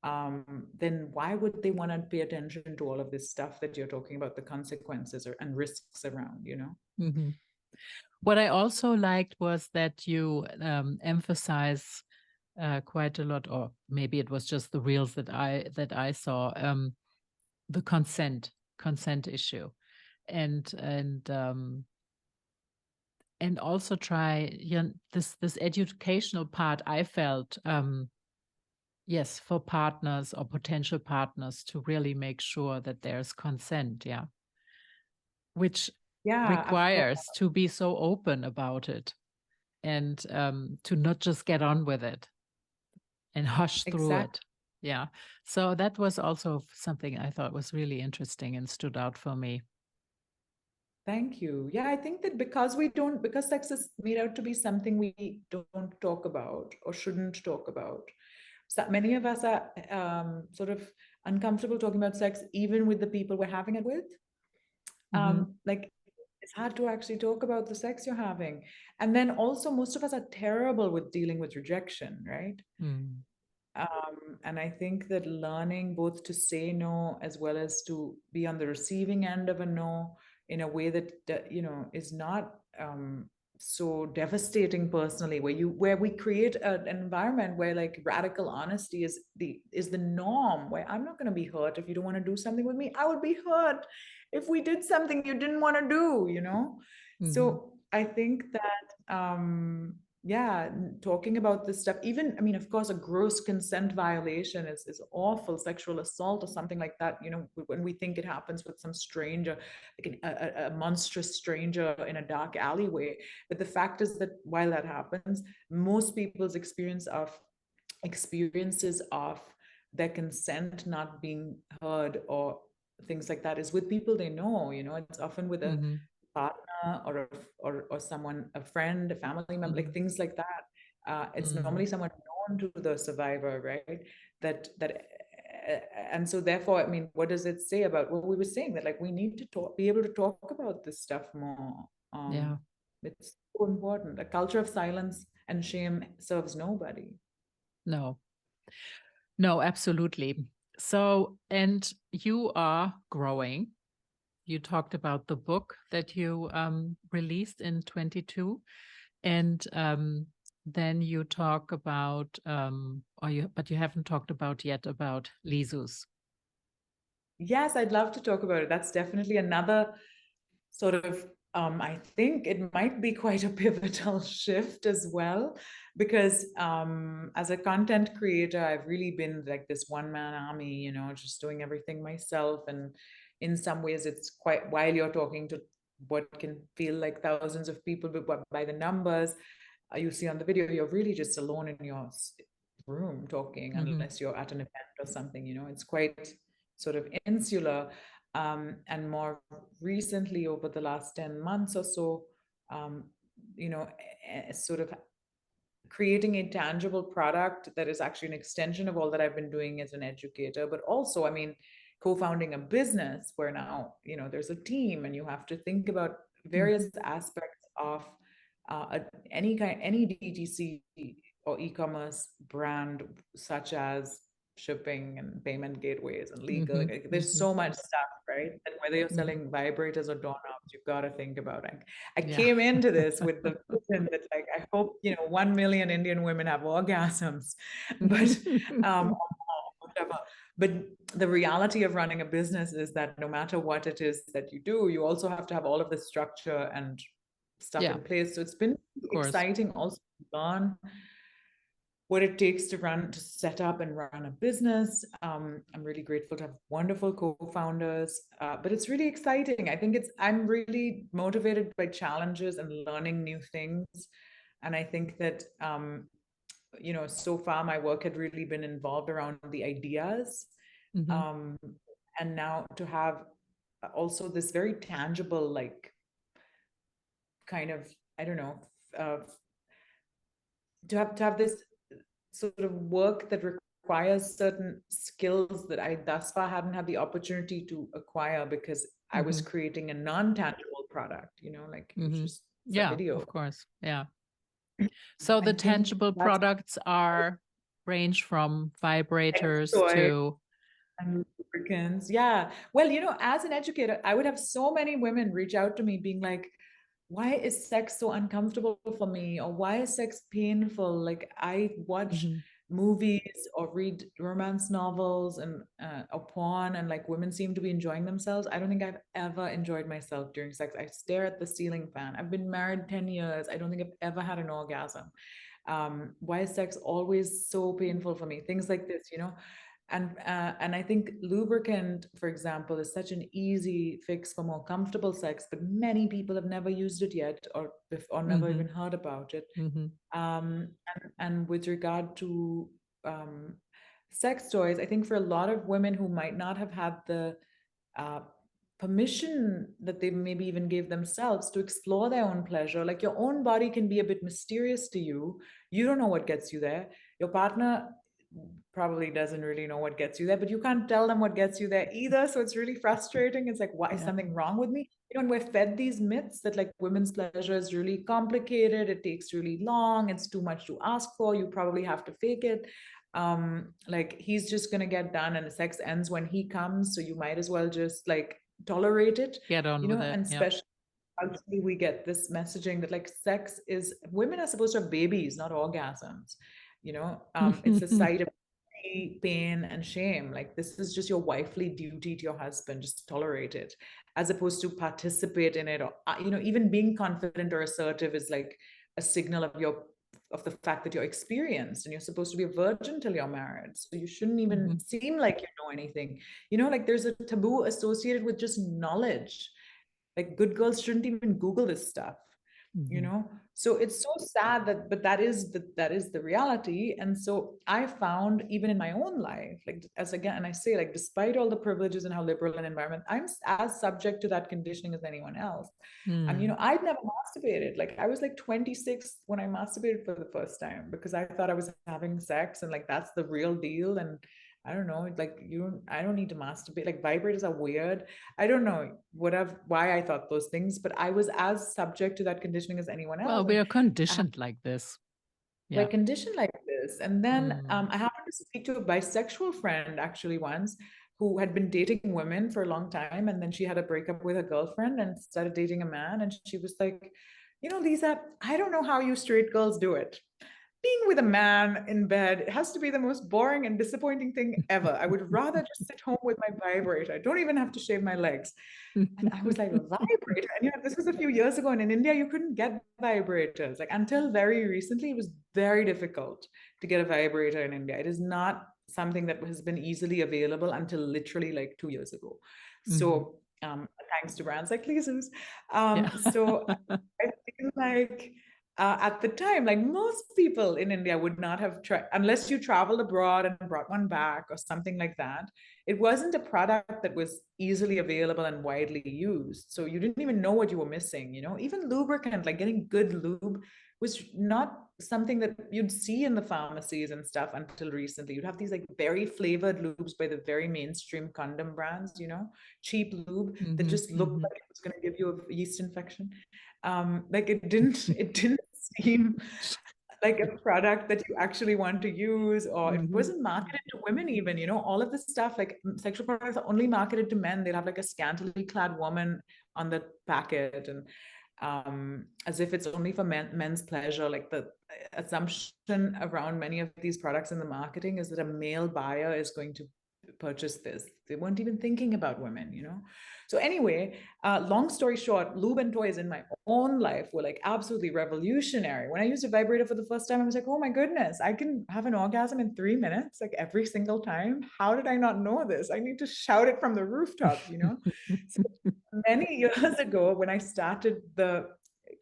Speaker 2: then why would they want to pay attention to all of this stuff that you're talking about, the consequences and risks around, you know?
Speaker 1: Mm-hmm. What I also liked was that you emphasize quite a lot, or maybe it was just the reels that I saw, the consent issue, and and also try, this educational part. I felt, yes, for partners or potential partners to really make sure that there's consent, yeah, which
Speaker 2: Yeah, of course.
Speaker 1: requires to be so open about it, and to not just get on with it and hush through
Speaker 2: Exactly.
Speaker 1: it. Yeah. So that was also something I thought was really interesting and stood out for me.
Speaker 2: Thank you. Yeah, I think that because sex is made out to be something we don't talk about or shouldn't talk about. So many of us are sort of uncomfortable talking about sex, even with the people we're having it with.
Speaker 1: Hmm.
Speaker 2: Like it's hard to actually talk about the sex you're having. And then also, most of us are terrible with dealing with rejection, right?
Speaker 1: Mm.
Speaker 2: And I think that learning both to say no as well as to be on the receiving end of a no in a way that you know is not so devastating personally, where we create an environment where like radical honesty is the norm, where I'm not going to be hurt if you don't want to do something with me. I would be hurt if we did something you didn't want to do, you know.
Speaker 1: Hmm.
Speaker 2: So I think that yeah, talking about this stuff, even, I mean, of course, a gross consent violation is awful, sexual assault or something like that, you know, when we think it happens with some stranger, like a monstrous stranger in a dark alleyway. But the fact is that while that happens, most people's experiences of their consent not being heard or things like that is with people they know, you know. It's often with a
Speaker 1: Hmm.
Speaker 2: partner or someone, a friend, a family member, like
Speaker 1: Hmm.
Speaker 2: things like that. It's
Speaker 1: Hmm.
Speaker 2: normally someone known to the survivor, right? That and so therefore, I mean, what does it say about what we were saying, that like we need to be able to talk about this stuff more.
Speaker 1: Yeah.
Speaker 2: It's so important. A culture of silence and shame serves nobody.
Speaker 1: No. No, absolutely. So, and you are growing. You talked about the book that you released in 22, and then you talk about, but you haven't talked about yet about Lizus.
Speaker 2: Yes, I'd love to talk about it. That's definitely another sort of, I think it might be quite a pivotal shift as well, because as a content creator, I've really been like this one man army, you know, just doing everything myself. And in some ways, it's quite, while you're talking to what can feel like thousands of people, but by the numbers you see on the video, you're really just alone in your room talking,
Speaker 1: Hmm.
Speaker 2: unless you're at an event or something, you know, it's quite sort of insular. And more recently, over the last 10 months or so, um, you know, sort of creating a tangible product that is actually an extension of all that I've been doing as an educator, but also, I mean, co-founding a business where now, you know, there's a team and you have to think about various
Speaker 1: Hmm.
Speaker 2: aspects of any DTC or e-commerce brand, such as shipping and payment gateways and legal.
Speaker 1: Hmm.
Speaker 2: Like, there's
Speaker 1: Hmm.
Speaker 2: so much stuff, right? And whether you're
Speaker 1: Hmm.
Speaker 2: selling vibrators or doorknobs, you've got to think about it. I
Speaker 1: Yeah.
Speaker 2: came into this with the vision that, like, I hope, you know, 1 million Indian women have orgasms, but whatever. But the reality of running a business is that no matter what it is that you do, you also have to have all of the structure and stuff
Speaker 1: Yeah,
Speaker 2: in place. So it's been
Speaker 1: of course.
Speaker 2: exciting also to learn what it takes to set up and run a business. I'm really grateful to have wonderful co-founders, but it's really exciting. I'm really motivated by challenges and learning new things. And I think that, so far my work had really been involved around the ideas.
Speaker 1: Mm-hmm.
Speaker 2: Um, and now to have also this very tangible, like kind of, I don't know, uh, to have this sort of work that requires certain skills that I thus far hadn't had the opportunity to acquire because I was
Speaker 1: Mm-hmm.
Speaker 2: creating a non-tangible product, like it was
Speaker 1: Mm-hmm.
Speaker 2: just a
Speaker 1: Yeah,
Speaker 2: video.
Speaker 1: of course. Yeah. So
Speaker 2: I
Speaker 1: the
Speaker 2: think
Speaker 1: tangible
Speaker 2: that's
Speaker 1: products are range from vibrators
Speaker 2: toy
Speaker 1: to
Speaker 2: and lubricants. Yeah. Well, as an educator, I would have so many women reach out to me being like, why is sex so uncomfortable for me? Or why is sex painful? Like I watch
Speaker 1: Mhm,
Speaker 2: movies or read romance novels and or porn, and like women seem to be enjoying themselves. I don't think I've ever enjoyed myself during sex. I stare at the ceiling fan. I've been married 10 years. I don't think I've ever had an orgasm. Why is sex always so painful for me? Things like this, and I think lubricant, for example, is such an easy fix for more comfortable sex, but many people have never used it yet, or never
Speaker 1: mhm,
Speaker 2: even heard about it.
Speaker 1: mhm,
Speaker 2: And with regard to um, sex toys, I think for a lot of women who might not have had the uh, permission that they maybe even gave themselves to explore their own pleasure. Like your own body can be a bit mysterious to you. You don't know what gets you there. Your partner probably doesn't really know what gets you there, but you can't tell them what gets you there either. So it's really frustrating. It's like, why is
Speaker 1: yeah,
Speaker 2: something wrong with me? And we're fed these myths that like women's pleasure is really complicated, it takes really long, it's too much to ask for, you probably have to fake it. Like he's just gonna get done and the sex ends when he comes, so you might as well just like tolerate it,
Speaker 1: get on with it.
Speaker 2: and
Speaker 1: Yeah.
Speaker 2: especially culturally we get this messaging that like sex is, women are supposed to have babies, not orgasms. It's a site of pain and shame. Like this is just your wifely duty to your husband, just tolerate it, as opposed to participate in it. Or even being confident or assertive is like a signal of the fact that you're experienced and you're supposed to be a virgin till you're married, so you shouldn't even
Speaker 1: Mhm,
Speaker 2: seem like you know anything. Like there's a taboo associated with just knowledge. Like good girls shouldn't even Google this stuff.
Speaker 1: mhm,
Speaker 2: So it's so sad that, but that is the reality. And so I found even in my own life, like as again, and I say, like despite all the privileges and how liberal an environment, I'm as subject to that conditioning as anyone else. And
Speaker 1: mm.
Speaker 2: I'd never masturbated. Like I was like 26 when I masturbated for the first time because I thought I was having sex and like that's the real deal. And I don't know, like I don't need to masturbate. Like vibrators are weird. I don't know why I thought those things, but I was as subject to that conditioning as anyone
Speaker 1: Well,
Speaker 2: else.
Speaker 1: we
Speaker 2: And
Speaker 1: are
Speaker 2: I had
Speaker 1: conditioned like this.
Speaker 2: we're
Speaker 1: Yeah.
Speaker 2: conditioned like this. And then
Speaker 1: Mm,
Speaker 2: I happened to speak to a bisexual friend actually once who had been dating women for a long time. And then she had a breakup with her girlfriend and started dating a man. And she was like, Leeza, I don't know how you straight girls do it. Being with a man in bed has to be the most boring and disappointing thing ever. I would rather just sit home with my vibrator. I don't even have to shave my legs. And I was like, a vibrator. And this was a few years ago. And in India, you couldn't get vibrators. Like until very recently, it was very difficult to get a vibrator in India. It is not something that has been easily available until literally like 2 years ago.
Speaker 1: mhm,
Speaker 2: So thanks to brands like Leezus.
Speaker 1: yeah.
Speaker 2: So I feel like at the time, like most people in India would not have tried, unless you traveled abroad and brought one back or something like that. It wasn't a product that was easily available and widely used. So you didn't even know what you were missing. Even lubricant, like getting good lube, was not something that you'd see in the pharmacies and stuff until recently. You'd have these like very flavored lubes by the very mainstream condom brands, cheap lube that
Speaker 1: Mhm,
Speaker 2: just looked
Speaker 1: mhm,
Speaker 2: like it was going to give you a yeast infection. Like it didn't seem like a product that you actually want to use, or it
Speaker 1: mhm,
Speaker 2: wasn't marketed to women even. All of this stuff, like sexual products are only marketed to men. They'll have like a scantily clad woman on the packet, and as if it's only for men's pleasure. Like the assumption around many of these products in the marketing is that a male buyer is going to purchase this. They weren't even thinking about women, you know? So anyway, long story short, lube and toys in my own life were like absolutely revolutionary. When I used a vibrator for the first time, I was like, oh my goodness, I can have an orgasm in 3 minutes, like every single time. How did I not know this? I need to shout it from the rooftops, you know? So many years ago, when I started the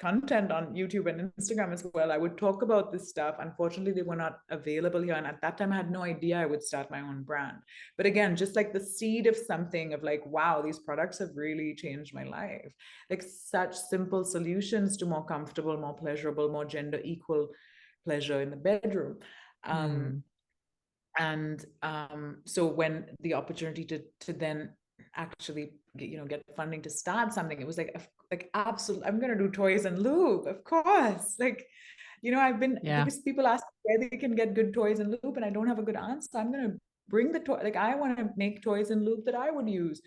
Speaker 2: content on YouTube and Instagram as well, I would talk about this stuff. Unfortunately, they were not available here. And at that time, I had no idea I would start my own brand. But again, just like the seed of something of like, wow, these products have really changed my life. Like such simple solutions to more comfortable, more pleasurable, more gender equal pleasure in the bedroom.
Speaker 1: Mm.
Speaker 2: And so when the opportunity to then actually get funding to start something, it was like absolutely, I'm going to do toys and lube, of course. Like, I've been,
Speaker 1: Yeah.
Speaker 2: because people ask where they can get good toys and lube, and I don't have a good answer. I'm going to bring the toy, like I want to make toys and lube that I would use.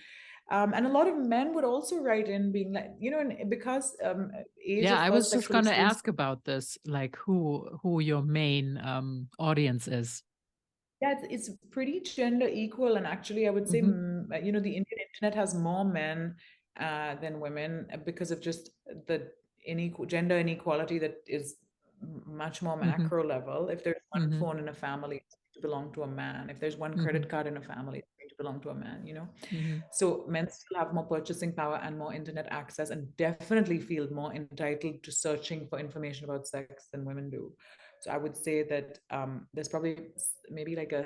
Speaker 2: And a lot of men would also write in being like, and because age
Speaker 1: Yeah,
Speaker 2: of
Speaker 1: I
Speaker 2: first
Speaker 1: was just
Speaker 2: sexual
Speaker 1: gonna
Speaker 2: experience.
Speaker 1: ask about this, like who your main audience is.
Speaker 2: Yeah, it's pretty gender equal, and actually, I would say,
Speaker 1: Mm-hmm.
Speaker 2: the Indian internet has more men than women because of just the gender inequality that is much more
Speaker 1: Mm-hmm.
Speaker 2: macro level. If there's one
Speaker 1: Mm-hmm.
Speaker 2: phone in a family, it's going to belong to a man. If there's one
Speaker 1: Mm-hmm.
Speaker 2: credit card in a family, it's going to belong to a man.
Speaker 1: Mm-hmm.
Speaker 2: So men still have more purchasing power and more internet access, and definitely feel more entitled to searching for information about sex than women do. So I would say that there's probably maybe like a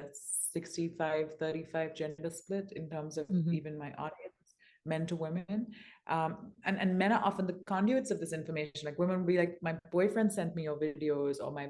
Speaker 2: 65-35 gender split in terms of
Speaker 1: Mm-hmm.
Speaker 2: even my audience, men to women. And men are often the conduits of this information. Like women will be like, my boyfriend sent me your videos, or my,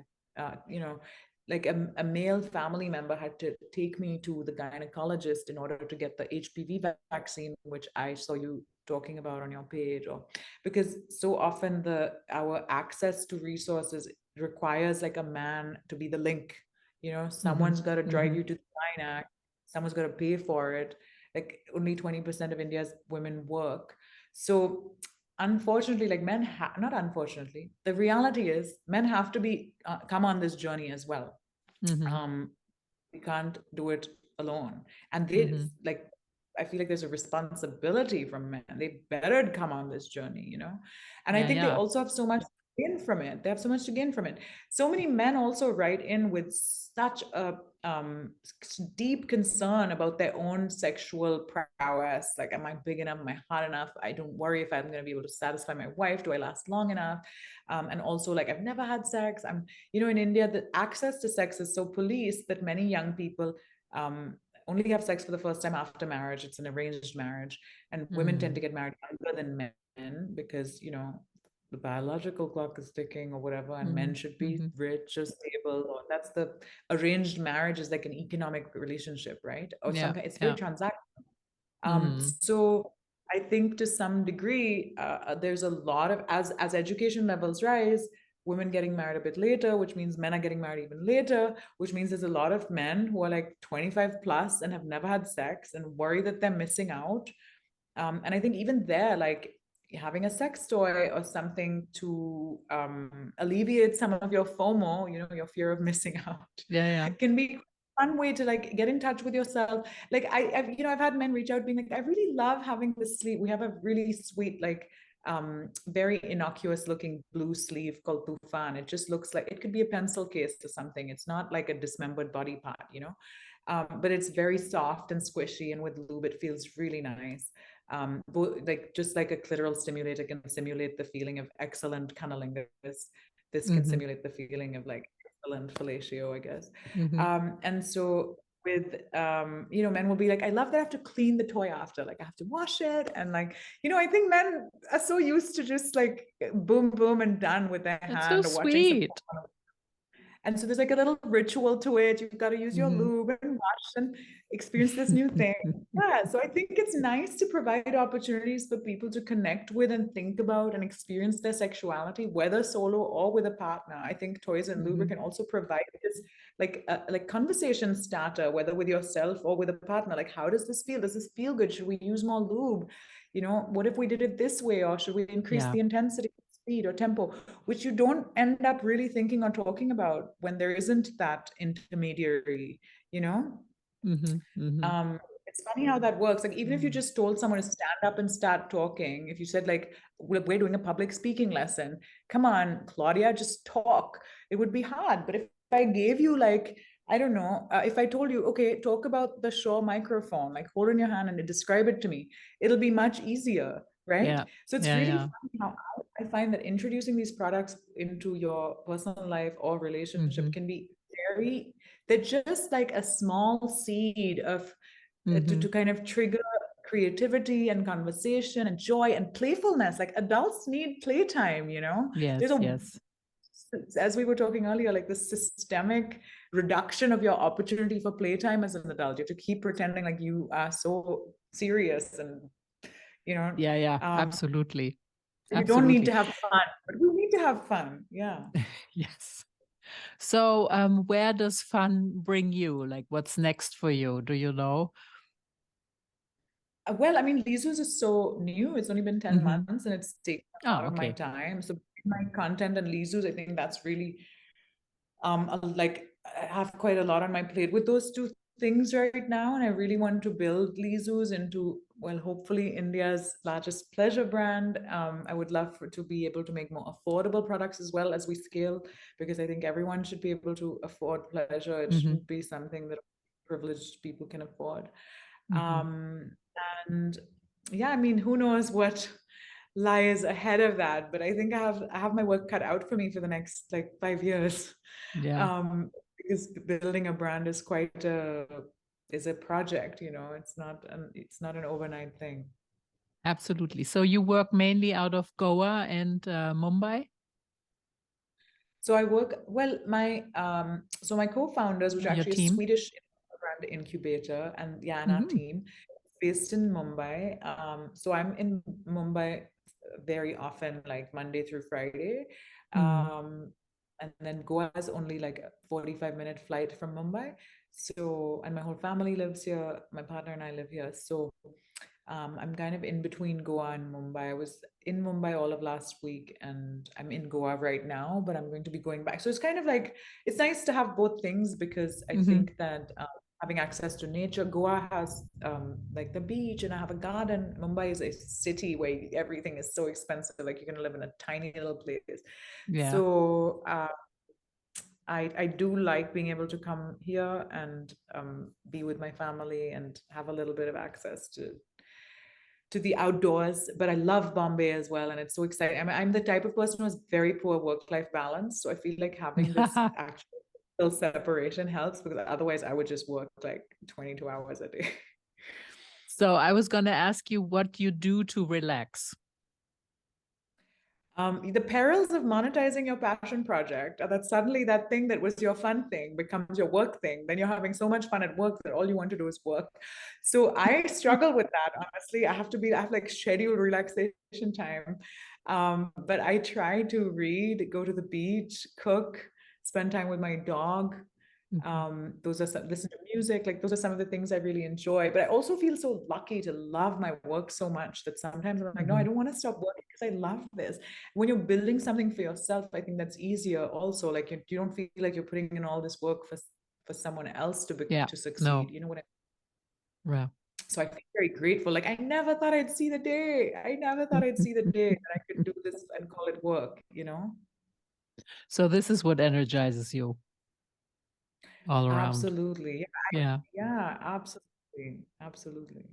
Speaker 2: like a male family member had to take me to the gynecologist in order to get the HPV vaccine, which I saw you talking about on your page, or because so often our access to resources requires like a man to be the link.
Speaker 1: Mm-hmm.
Speaker 2: Someone's got to drive
Speaker 1: Mm-hmm.
Speaker 2: you to the gynac, someone's got to pay for it. Like only 20% of India's women work. So unfortunately, like not unfortunately, the reality is men have to be come on this journey as well.
Speaker 1: Mm-hmm.
Speaker 2: We can't do it alone. And
Speaker 1: Mm-hmm.
Speaker 2: like, I feel like there's a responsibility from men. They better come on this journey. And I
Speaker 1: Yeah,
Speaker 2: think they
Speaker 1: yeah.
Speaker 2: also have so much to gain from it. They have so much to gain from it. So many men also write in with such a deep concern about their own sexual prowess. Like, am I big enough? Am I hot enough? I don't worry if I'm going to be able to satisfy my wife. Do I last long enough? And also, like, I've never had sex. In India, the access to sex is so policed that many young people only have sex for the first time after marriage. It's an arranged marriage, and women tend
Speaker 1: Mm.
Speaker 2: to get married younger than men because the biological clock is ticking or whatever, and
Speaker 1: Mm-hmm.
Speaker 2: men should be
Speaker 1: Mm-hmm.
Speaker 2: rich or stable. Or that's the arranged marriage is like an economic relationship, right? Or
Speaker 1: Yeah,
Speaker 2: it's very
Speaker 1: yeah.
Speaker 2: transactional.
Speaker 1: Mm.
Speaker 2: So I think to some degree, there's a lot of as education levels rise, women getting married a bit later, which means men are getting married even later, which means there's a lot of men who are like 25 plus and have never had sex and worry that they're missing out. And I think even there, like having a sex toy or something to alleviate some of your FOMO, your fear of missing out,
Speaker 1: Yeah, yeah.
Speaker 2: can be a fun way to like get in touch with yourself. Like I've had men reach out being like, I really love having this sleeve. We have a really sweet, like very innocuous looking blue sleeve called Tufan. It just looks like it could be a pencil case or something. It's not like a dismembered body part. But it's very soft and squishy, and with lube it feels really nice. Like just like a clitoral stimulator can simulate the feeling of excellent cunnilingus, this can
Speaker 1: Mm-hmm.
Speaker 2: simulate the feeling of like excellent fellatio, I guess.
Speaker 1: Mm-hmm.
Speaker 2: And so with men will be like, I love that I have to clean the toy after, like I have to wash it, and like I think men are so used to just like boom boom and done with their
Speaker 1: That's so
Speaker 2: hand or watching some
Speaker 1: sweet.
Speaker 2: porn. And so there's like a little ritual to it. You've got to use your
Speaker 1: Mm-hmm.
Speaker 2: lube and wash and experience this new thing. Yeah. So I think it's nice to provide opportunities for people to connect with and think about and experience their sexuality, whether solo or with a partner. I think toys and lube
Speaker 1: Mm-hmm.
Speaker 2: can also provide this like conversation starter, whether with yourself or with a partner. Like, how does this feel? Does this feel good? Should we use more lube? What if we did it this way? Or should we increase
Speaker 1: Yeah.
Speaker 2: the intensity, speed, or tempo? Which you don't end up really thinking or talking about when there isn't that intermediary, you know? It's funny how that works. Like, even if you just told someone to stand up and start talking, if you said, like, we're doing a public speaking lesson, come on, Claudia, just talk. It would be hard. But if I gave you, like, I don't know, if I told you, okay, talk about the Shure microphone, like hold it in your hand and describe it to me, it'll be much easier, right?
Speaker 1: Yeah.
Speaker 2: So it's
Speaker 1: Yeah.
Speaker 2: really
Speaker 1: Yeah.
Speaker 2: funny how I find that introducing these products into your personal life or relationship can be very, they're just like a small seed of to kind of trigger creativity and conversation and joy and playfulness. Like, adults need playtime, you know? There's
Speaker 1: Yes.
Speaker 2: a,
Speaker 1: Yes.
Speaker 2: as we were talking earlier, like the systemic reduction of your opportunity for playtime as an adult. You have to keep pretending like you are so serious and, you know,
Speaker 1: Yeah. Yeah.
Speaker 2: um,
Speaker 1: Absolutely.
Speaker 2: you don't need to
Speaker 1: Absolutely.
Speaker 2: have fun, but we need to have fun. Yeah.
Speaker 1: Yes. So, where does fun bring you? Like, what's next for you? Do you know?
Speaker 2: Well, I mean, Lizu's is so new. It's only been 10 months and it's taken a
Speaker 1: Oh,
Speaker 2: lot of my
Speaker 1: okay.
Speaker 2: time. So my content and Lizu's, I think that's really like, I have quite a lot on my plate with those two things right now, and I really want to build Lizu's into, well, hopefully India's largest pleasure brand. I would love to be able to make more affordable products as well as we scale, because I think everyone should be able to afford pleasure. It shouldn't be something that privileged people can afford. And yeah, I mean, who knows what lies ahead of that, but I think I have my work cut out for me for the next like 5 years.
Speaker 1: Yeah.
Speaker 2: Because building a brand is quite a project, you know. It's not an overnight thing.
Speaker 1: Absolutely. So you work mainly out of Goa and Mumbai,
Speaker 2: So I work, well, my co-founders, which are
Speaker 1: your
Speaker 2: actually a
Speaker 1: team?
Speaker 2: Swedish brand incubator, and yeah, and our
Speaker 1: Mm-hmm.
Speaker 2: team based in Mumbai. So I'm in Mumbai very often, like Monday through Friday. Um, and then Goa is only like a 45-minute flight from Mumbai. So, and my whole family lives here. My partner and I live here. So I'm kind of in between Goa and Mumbai. I was in Mumbai all of last week and I'm in Goa right now, but I'm going to be going back. So it's kind of like, it's nice to have both things, because I
Speaker 1: Mm-hmm.
Speaker 2: think that having access to nature, Goa has like the beach and I have a garden. Mumbai is a city where everything is so expensive. Like, you're going to live in a tiny little place.
Speaker 1: Yeah.
Speaker 2: So I do like being able to come here and be with my family and have a little bit of access to the outdoors. But I love Bombay as well, and it's so exciting. I'm the type of person who has very poor work-life balance, so I feel like having this actual separation helps, because otherwise I would just work like 22 hours a day.
Speaker 1: So I was going to ask you what you do to relax.
Speaker 2: The perils of monetizing your passion project are that suddenly that thing that was your fun thing becomes your work thing. Then you're having so much fun at work that all you want to do is work. So I struggle with that, honestly. I have like scheduled relaxation time. But I try to read, go to the beach, cook, spend time with my dog. Those are listen to music. Like, those are some of the things I really enjoy. But I also feel so lucky to love my work so much that sometimes I'm like, no, I don't want to stop working because I love this. When you're building something for yourself, I think that's easier also. Like, you don't feel like you're putting in all this work for someone else
Speaker 1: Yeah.
Speaker 2: to succeed.
Speaker 1: No.
Speaker 2: You know what I
Speaker 1: Yeah.
Speaker 2: mean? So I feel very grateful. Like, I never thought I'd see the day. I never thought I'd see the day that I could do this and call it work, you know?
Speaker 1: So this is what energizes you all around.
Speaker 2: Absolutely.
Speaker 1: Yeah.
Speaker 2: Yeah, absolutely. Absolutely.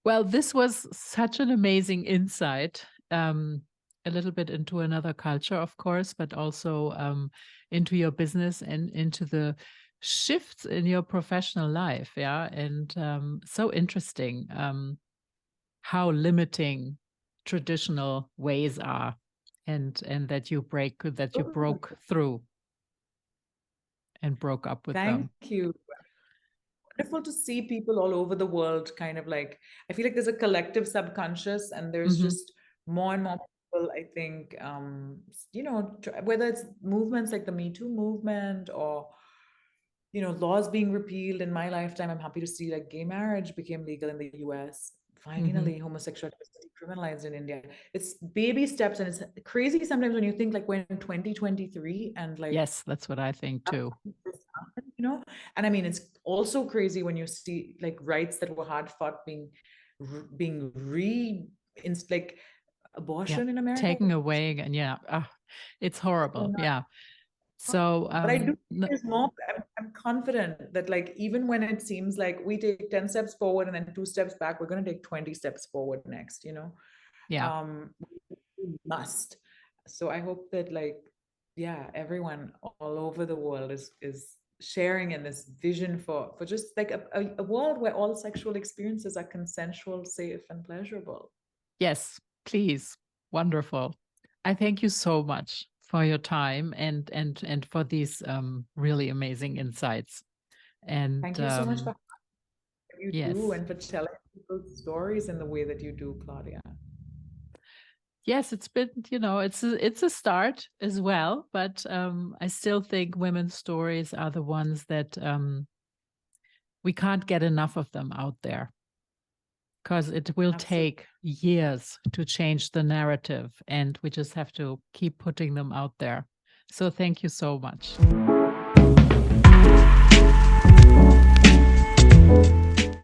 Speaker 1: Well, this was such an amazing insight. A little bit into another culture, of course, but also into your business and into the shifts in your professional life. Yeah. And so interesting how limiting traditional ways are, and that you broke through and broke up with
Speaker 2: Thank
Speaker 1: them.
Speaker 2: you. Wonderful to see people all over the world, kind of like, I feel like there's a collective subconscious, and there's
Speaker 1: Hmm.
Speaker 2: just more and more people, I think, whether it's movements like the Me Too movement, or laws being repealed in my lifetime. I'm happy to see, like, gay marriage became legal in the US.
Speaker 1: Hmm.
Speaker 2: Finally, homosexuality was decriminalized in India. It's baby steps, and it's crazy sometimes when you think, like, we're in 2023 and like,
Speaker 1: Yes, that's what I think too.
Speaker 2: know? And I mean, it's also crazy when you see like rights that were hard fought being like abortion in America.
Speaker 1: Taken away again. Yeah. It's horrible. Yeah. So,
Speaker 2: but I do think there's more. I'm confident that like even when it seems like we take 10 steps forward and then 2 steps back, we're going to take 20 steps forward next, you know?
Speaker 1: yeah.
Speaker 2: We must. So I hope that like, yeah, everyone all over the world is sharing in this vision for just like a world where all sexual experiences are consensual, safe, and pleasurable.
Speaker 1: Yes, please. Wonderful. I thank you so much for your time and for these really amazing insights. And
Speaker 2: Thank you so much for what you
Speaker 1: yes.
Speaker 2: do and for telling people's stories in the way that you do, Claudia.
Speaker 1: Yes, it's been, it's a start as well, but I still think women's stories are the ones that we can't get enough of them out there, because it will take years to change the narrative, and we just have to keep putting them out there. So thank you so much.